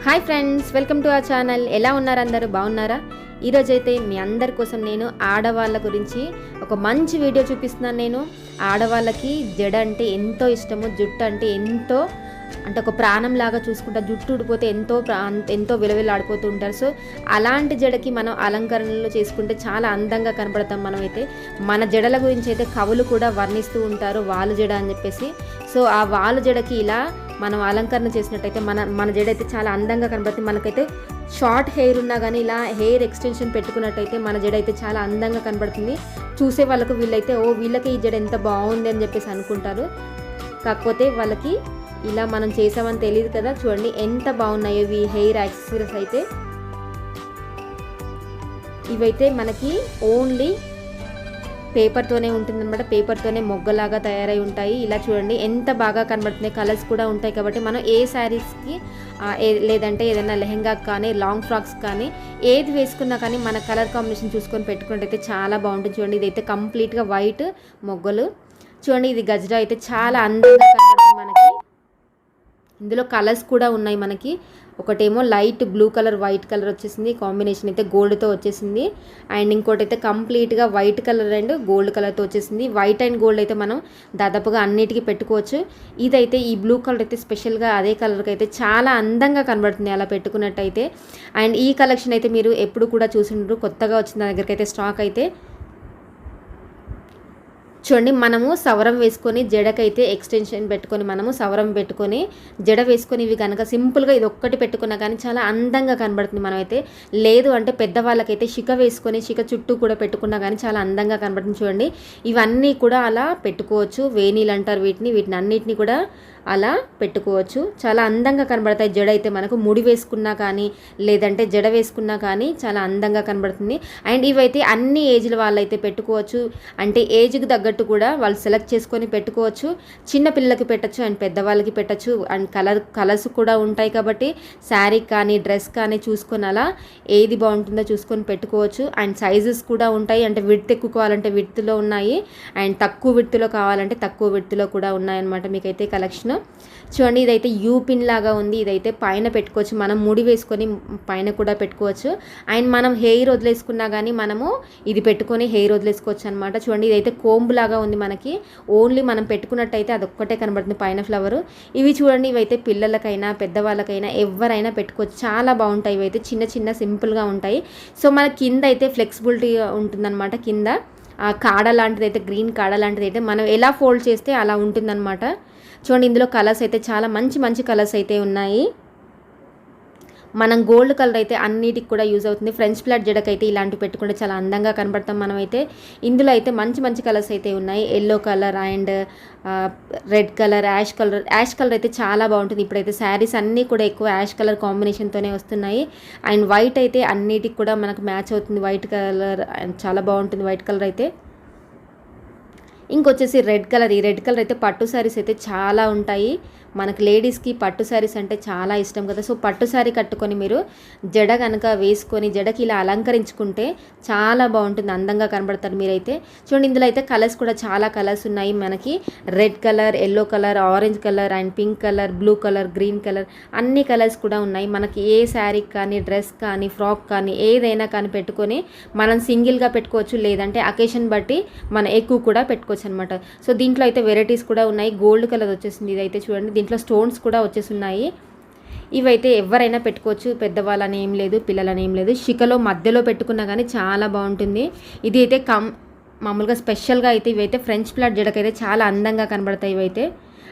Hi friends, welcome to our channel. ఎలా ఉన్నారు అందరూ? బాగున్నారా? ఈరోజైతే మీ అందరి కోసం నేను ఆడవాళ్ళ గురించి ఒక మంచి వీడియో చూపిస్తున్నాను. నేను ఆడవాళ్ళకి జడ అంటే ఎంతో ఇష్టము, జుట్టు అంటే ఎంతో ఒక ప్రాణం లాగా చూసుకుంటా. జుట్టు ఊడిపోతే ఎంతో విలవిలాడిపోతూ ఉంటారు. సో అలాంటి జడకి మనం అలంకరణలు చేసుకుంటే చాలా అందంగా కనపడతాం. మనమైతే మన జడల గురించి అయితే కవులు కూడా వర్ణిస్తూ ఉంటారు, వాలు జడ అని చెప్పేసి. సో ఆ వాలు జడకి ఇలా మనం అలంకరణ చేసినట్టయితే మన జడ అయితే చాలా అందంగా కనబడుతుంది. మనకైతే షార్ట్ హెయిర్ ఉన్నా కానీ ఇలా హెయిర్ ఎక్స్టెన్షన్ పెట్టుకున్నట్టయితే మన జడ అయితే చాలా అందంగా కనబడుతుంది. చూసే వాళ్ళకు వీళ్ళకి ఈ జడ ఎంత బాగుంది అని చెప్పేసి అనుకుంటారు. కాకపోతే వాళ్ళకి ఇలా మనం చేసామని తెలియదు కదా. చూడండి ఎంత బాగున్నాయో ఇవి హెయిర్ యాక్సెసరీస్ అయితే. ఇవైతే మనకి ఓన్లీ పేపర్తోనే ఉంటుందన్నమాట. పేపర్తోనే మొగ్గలాగా తయారై ఉంటాయి. ఇలా చూడండి ఎంత బాగా కనబడుతున్నాయి. కలర్స్ కూడా ఉంటాయి కాబట్టి మనం ఏ శారీస్కి లేదంటే ఏదైనా లెహెంగాకి కానీ లాంగ్ ఫ్రాక్స్ కానీ ఏది వేసుకున్నా కానీ మన కలర్ కాంబినేషన్ చూసుకొని పెట్టుకున్నట్టయితే చాలా బాగుంటుంది. చూడండి ఇదైతే కంప్లీట్గా వైట్ మొగ్గలు. చూడండి ఇది గజ్రా అయితే చాలా అందంగా కనబడుతుంది మనకి. ఇందులో కలర్స్ కూడా ఉన్నాయి మనకి. ఒకటేమో light blue colour, white colour వచ్చేసింది. కాంబినేషన్ అయితే గోల్డ్తో వచ్చేసింది. అండ్ ఇంకోటి అయితే కంప్లీట్గా వైట్ కలర్ అండ్ గోల్డ్ కలర్తో వచ్చేసింది. వైట్ అండ్ గోల్డ్ అయితే మనం దాదాపుగా అన్నిటికీ పెట్టుకోవచ్చు. ఇదైతే ఈ బ్లూ కలర్ అయితే స్పెషల్గా అదే కలర్కి అయితే చాలా అందంగా కనబడుతుంది అలా పెట్టుకున్నట్టయితే. అండ్ ఈ కలెక్షన్ అయితే మీరు ఎప్పుడు కూడా చూసిండ్రు, కొత్తగా వచ్చిన దగ్గరికి అయితే స్టాక్ అయితే. చూడండి మనము సవరం వేసుకొని జడకైతే ఎక్స్టెన్షన్ పెట్టుకొని మనము సవరం పెట్టుకొని జడ వేసుకొని ఇవి కనుక సింపుల్గా ఇది ఒక్కటి పెట్టుకున్నా కానీ చాలా అందంగా కనబడుతుంది. మనమైతే లేదు అంటే పెద్దవాళ్ళకైతే శిఖ వేసుకొని శిఖ చుట్టూ కూడా పెట్టుకున్నా కానీ చాలా అందంగా కనబడుతుంది. చూడండి ఇవన్నీ కూడా అలా పెట్టుకోవచ్చు. వేణీలు అంటారు వీటిని అన్నిటిని కూడా అలా పెట్టుకోవచ్చు. చాలా అందంగా కనబడతాయి. జడ అయితే మనకు ముడి వేసుకున్నా కానీ లేదంటే జడ వేసుకున్నా కానీ చాలా అందంగా కనబడుతుంది. అండ్ ఇవైతే అన్ని ఏజ్ల వాళ్ళైతే పెట్టుకోవచ్చు. అంటే ఏజ్కి తగ్గట్టు కూడా వాళ్ళు సెలెక్ట్ చేసుకొని పెట్టుకోవచ్చు. చిన్న పిల్లలకి పెట్టచ్చు అండ్ పెద్దవాళ్ళకి పెట్టచ్చు. అండ్ కలర్స్ కూడా ఉంటాయి కాబట్టి శారీ కానీ డ్రెస్ కానీ చూసుకొని అలా ఏది బాగుంటుందో చూసుకొని పెట్టుకోవచ్చు. అండ్ సైజెస్ కూడా ఉంటాయి. అంటే విడ్త్ ఎక్కువ కావాలంటే విడ్త్లో ఉన్నాయి, అండ్ తక్కువ విడ్త్లో కావాలంటే తక్కువ విడ్త్లో కూడా ఉన్నాయన్నమాట. మీకైతే కలెక్షన్ చూడండి ఇదైతే యూ పిన్ లాగా ఉంది. ఇదైతే పైన పెట్టుకోవచ్చు, మనం ముడి వేసుకొని పైన కూడా పెట్టుకోవచ్చు. అండ్ మనం హెయిర్ వదిలేసుకున్నా కానీ మనము ఇది పెట్టుకొని హెయిర్ వదిలేసుకోవచ్చు అనమాట. చూడండి ఇదైతే కోంబు లాగా ఉంది మనకి. ఓన్లీ మనం పెట్టుకున్నట్టయితే అదొక్కటే కనబడుతుంది పైన ఫ్లవరు. ఇవి చూడండి ఇవైతే పిల్లలకైనా పెద్దవాళ్ళకైనా ఎవరైనా పెట్టుకోవచ్చు. చాలా బాగుంటాయి. ఇవైతే చిన్న చిన్న సింపుల్గా ఉంటాయి. సో మన కింద అయితే ఫ్లెక్సిబిలిటీ ఉంటుందన్నమాట. కింద ఆ కాడ లాంటిది అయితే గ్రీన్ కాడ లాంటిది అయితే మనం ఎలా ఫోల్డ్ చేస్తే అలా ఉంటుందన్నమాట. చూడండి ఇందులో కలర్స్ అయితే చాలా మంచి మంచి కలర్స్ అయితే ఉన్నాయి. మనం గోల్డ్ కలర్ అయితే అన్నిటికి కూడా యూజ్ అవుతుంది. ఫ్రెంచ్ ఫ్లాట్ జడకైతే ఇలాంటివి పెట్టుకుంటే చాలా అందంగా కనబడతాం మనమైతే. ఇందులో అయితే మంచి మంచి కలర్స్ అయితే ఉన్నాయి. Yellow colour and red colour, ash colour అయితే చాలా బాగుంటుంది. ఇప్పుడైతే శారీస్ అన్నీ కూడా ఎక్కువ యాష్ కలర్ కాంబినేషన్తోనే వస్తున్నాయి. అండ్ వైట్ అయితే అన్నిటికి కూడా మనకు మ్యాచ్ అవుతుంది. వైట్ కలర్ అండ్ చాలా బాగుంటుంది వైట్ కలర్ అయితే. ఇంకొచ్చేసి రెడ్ కలర్. ఈ రెడ్ కలర్ అయితే పట్టు శారీస్ అయితే చాలా ఉంటాయి. మనకు లేడీస్కి పట్టు శారీస్ అంటే చాలా ఇష్టం కదా. సో పట్టు శారీ కట్టుకొని మీరు జడ కనుక వేసుకొని జడకి ఇలా అలంకరించుకుంటే చాలా బాగుంటుంది, అందంగా కనబడతారు మీరైతే. చూడండి ఇందులో అయితే కలర్స్ కూడా చాలా కలర్స్ ఉన్నాయి మనకి. Red colour, yellow colour, orange colour and pink colour, blue colour, green colour అన్ని కలర్స్ కూడా ఉన్నాయి. మనకి ఏ శారీకి కానీ డ్రెస్ కానీ ఫ్రాక్ కానీ ఏదైనా కానీ పెట్టుకొని మనం సింగిల్గా పెట్టుకోవచ్చు, లేదంటే అకేషన్ బట్టి మనం ఎక్కువ కూడా పెట్టుకోవచ్చు అనమాట. సో దీంట్లో అయితే వెరైటీస్ కూడా ఉన్నాయి. గోల్డ్ కలర్ వచ్చేసింది ఇదైతే. చూడండి దీంట్లో స్టోన్స్ కూడా వచ్చేస్తున్నాయి. ఇవైతే ఎవరైనా పెట్టుకోవచ్చు, పెద్దవాళ్ళని ఏం లేదు, పిల్లలని ఏం లేదు. శిఖలో మధ్యలో పెట్టుకున్నా కానీ చాలా బాగుంటుంది. ఇది అయితే మామూలుగా స్పెషల్గా అయితే ఇవైతే ఫ్రెంచ్ ఫ్లాట్ జడకైతే చాలా అందంగా కనబడతాయి ఇవైతే.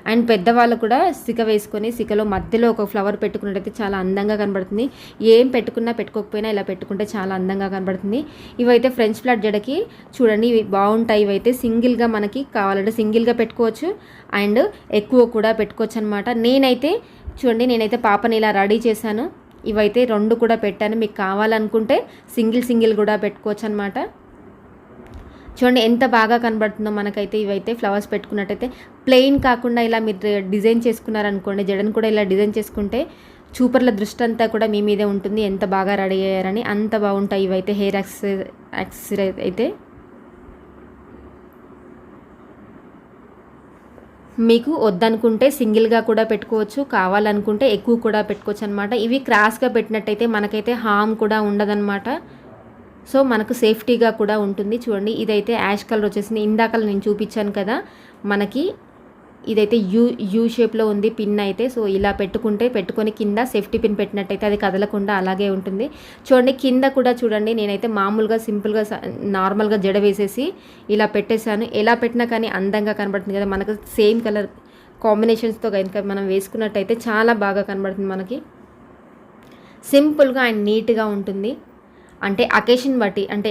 అండ్ పెద్దవాళ్ళు కూడా సిక వేసుకొని సికలో మధ్యలో ఒక ఫ్లవర్ పెట్టుకున్నట్టయితే చాలా అందంగా కనబడుతుంది. ఏం పెట్టుకున్నా పెట్టుకోకపోయినా ఇలా పెట్టుకుంటే చాలా అందంగా కనబడుతుంది. ఇవైతే ఫ్రెంచ్ ఫ్లాట్ జడకి చూడండి ఇవి బాగుంటాయి. ఇవైతే సింగిల్గా మనకి కావాలంటే సింగిల్గా పెట్టుకోవచ్చు అండ్ ఎక్కువ కూడా పెట్టుకోవచ్చు అనమాట. నేనైతే పాపని ఇలా రెడీ చేశాను. ఇవైతే రెండు కూడా పెట్టాను. మీకు కావాలనుకుంటే సింగిల్ కూడా పెట్టుకోవచ్చు అనమాట. చూడండి ఎంత బాగా కనబడుతుందో మనకైతే. ఇవైతే ఫ్లవర్స్ పెట్టుకున్నట్టయితే ప్లెయిన్ కాకుండా ఇలా మీరు డిజైన్ చేసుకున్నారనుకోండి, జడను కూడా ఇలా డిజైన్ చేసుకుంటే చూపర్ల దృష్టి అంతా కూడా మీ మీదే ఉంటుంది. ఎంత బాగా రెడీ అయ్యారని అంత బాగుంటాయి ఇవైతే హెయిర్ యాక్సెసరీ అయితే. మీకు వద్దనుకుంటే సింగిల్గా కూడా పెట్టుకోవచ్చు, కావాలనుకుంటే ఎక్కువ కూడా పెట్టుకోవచ్చు అనమాట. ఇవి క్రాస్గా పెట్టినట్టయితే మనకైతే హామ్ కూడా ఉండదన్నమాట. సో మనకు సేఫ్టీగా కూడా ఉంటుంది. చూడండి ఇదైతే యాష్ కలర్ వచ్చేసింది. ఇందాకలు నేను చూపించాను కదా, మనకి ఇదైతే యూ షేప్లో ఉంది పిన్ అయితే. సో ఇలా పెట్టుకొని కింద సేఫ్టీ పిన్ పెట్టినట్టయితే అది కదలకుండా అలాగే ఉంటుంది. చూడండి కింద కూడా చూడండి, నేనైతే మామూలుగా సింపుల్గా నార్మల్గా జడ వేసేసి ఇలా పెట్టేశాను. ఎలా పెట్టినా కానీ అందంగా కనబడుతుంది కదా మనకు. సేమ్ కలర్ కాంబినేషన్స్తో కనుక మనం వేసుకున్నట్టయితే చాలా బాగా కనబడుతుంది మనకి. సింపుల్గా అండ్ నీట్గా ఉంటుంది. అంటే అకేషన్ బట్టి, అంటే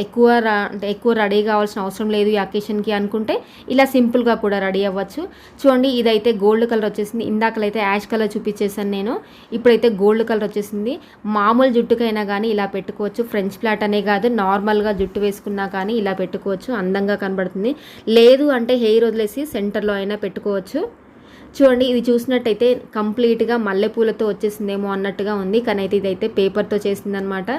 ఎక్కువ రెడీ కావాల్సిన అవసరం లేదు ఈ అకేషన్కి అనుకుంటే ఇలా సింపుల్గా కూడా రెడీ అవ్వచ్చు. చూడండి ఇదైతే గోల్డ్ కలర్ వచ్చేసింది. ఇందాకలైతే యాష్ కలర్ చూపించేసాను నేను, ఇప్పుడైతే గోల్డ్ కలర్ వచ్చేసింది. మామూలు జుట్టుకైనా కానీ ఇలా పెట్టుకోవచ్చు. ఫ్రెంచ్ ఫ్లాట్ అనే కాదు, నార్మల్గా జుట్టు వేసుకున్నా కానీ ఇలా పెట్టుకోవచ్చు, అందంగా కనబడుతుంది. లేదు అంటే హెయిర్ వదిలేసి సెంటర్లో అయినా పెట్టుకోవచ్చు. చూడండి ఇది చూసినట్టయితే కంప్లీట్గా మల్లెపూలతో వచ్చేసిందేమో అన్నట్టుగా ఉంది, కానీ అయితే ఇదైతే పేపర్తో చేసిందనమాట.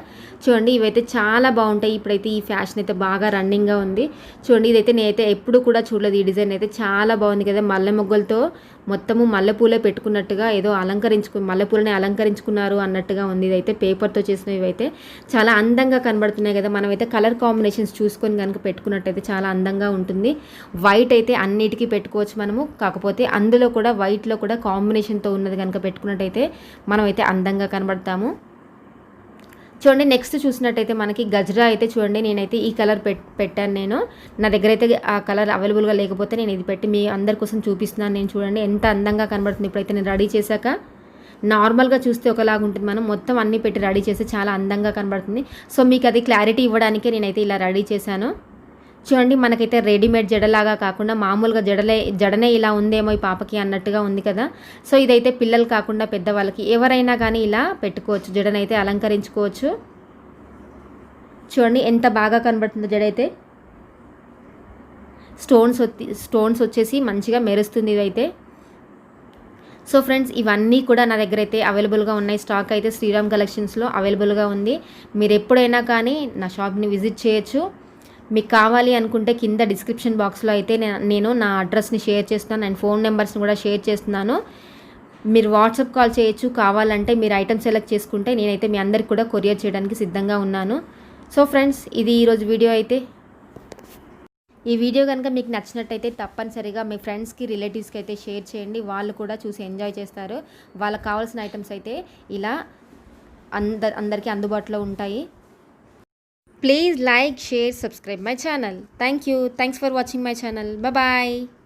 చూడండి ఇవైతే చాలా బాగుంటాయి. ఇప్పుడైతే ఈ ఫ్యాషన్ అయితే బాగా రన్నింగ్గా ఉంది. చూడండి ఇదైతే నేనైతే ఎప్పుడు కూడా చూడలేదు. ఈ డిజైన్ అయితే చాలా బాగుంది కదా, మల్లె మొగ్గలతో మొత్తము మల్లెపూలే పెట్టుకున్నట్టుగా, ఏదో మల్లెపూలని అలంకరించుకున్నారు అన్నట్టుగా ఉంది. ఇదైతే పేపర్తో చేసినవి ఇవైతే చాలా అందంగా కనబడుతున్నాయి కదా. మనమైతే కలర్ కాంబినేషన్స్ చూసుకొని కనుక పెట్టుకున్నట్టయితే చాలా అందంగా ఉంటుంది. వైట్ అయితే అన్నిటికీ పెట్టుకోవచ్చు మనము, కాకపోతే అందులో కూడా వైట్లో కూడా కాంబినేషన్తో ఉన్నది కనుక పెట్టుకున్నట్టయితే మనమైతే అందంగా కనబడతాము. చూడండి నెక్స్ట్ చూసినట్టయితే మనకి గజ్రా అయితే చూడండి, నేనైతే ఈ కలర్ పెట్టాను నేను. నా దగ్గర అయితే ఆ కలర్ అవైలబుల్గా లేకపోతే నేను ఇది పెట్టి మీ అందరి కోసం చూపిస్తున్నాను. నేను చూడండి ఎంత అందంగా కనబడుతుంది. ఇప్పుడైతే నేను రెడీ చేశాక నార్మల్గా చూస్తే ఒకలాగా ఉంటుంది, మనం మొత్తం అన్నీ పెట్టి రెడీ చేస్తే చాలా అందంగా కనబడుతుంది. సో మీకు అది క్లారిటీ ఇవ్వడానికే నేనైతే ఇలా రెడీ చేశాను. చూడండి మనకైతే రెడీమేడ్ జడలాగా కాకుండా మామూలుగా జడనే ఇలా ఉందేమో ఈ పాపకి అన్నట్టుగా ఉంది కదా. సో ఇదైతే పిల్లలు కాకుండా పెద్దవాళ్ళకి ఎవరైనా కానీ ఇలా పెట్టుకోవచ్చు, జడనైతే అలంకరించుకోవచ్చు. చూడండి ఎంత బాగా కనబడుతుందో జడైతే. స్టోన్స్ వచ్చేసి మంచిగా మెరుస్తుంది ఇదైతే. సో ఫ్రెండ్స్ ఇవన్నీ కూడా నా దగ్గర అయితే అవైలబుల్గా ఉన్నాయి. స్టాక్ అయితే శ్రీరామ్ కలెక్షన్స్లో అవైలబుల్గా ఉంది. మీరు ఎప్పుడైనా కానీ నా షాప్ని విజిట్ చేయొచ్చు. మీకు కావాలి అనుకుంటే కింద డిస్క్రిప్షన్ బాక్స్లో అయితే నేను నా అడ్రస్ని షేర్ చేస్తున్నాను అండ్ ఫోన్ నెంబర్స్ని కూడా షేర్ చేస్తున్నాను. మీరు వాట్సాప్ కాల్ చేయొచ్చు. కావాలంటే మీరు ఐటమ్ సెలెక్ట్ చేసుకుంటే నేనైతే మీ అందరికి కూడా కొరియర్ చేయడానికి సిద్ధంగా ఉన్నాను. సో ఫ్రెండ్స్ ఇది ఈరోజు వీడియో అయితే. ఈ వీడియో కనుక మీకు నచ్చినట్టయితే తప్పనిసరిగా మీ ఫ్రెండ్స్కి రిలేటివ్స్కి అయితే షేర్ చేయండి. వాళ్ళు కూడా చూసి ఎంజాయ్ చేస్తారు. వాళ్ళకి కావాల్సిన ఐటమ్స్ అయితే ఇలా అందరికీ అందుబాటులో ఉంటాయి. Please like, share, subscribe my channel. Thank you. Thanks for watching my channel. Bye bye.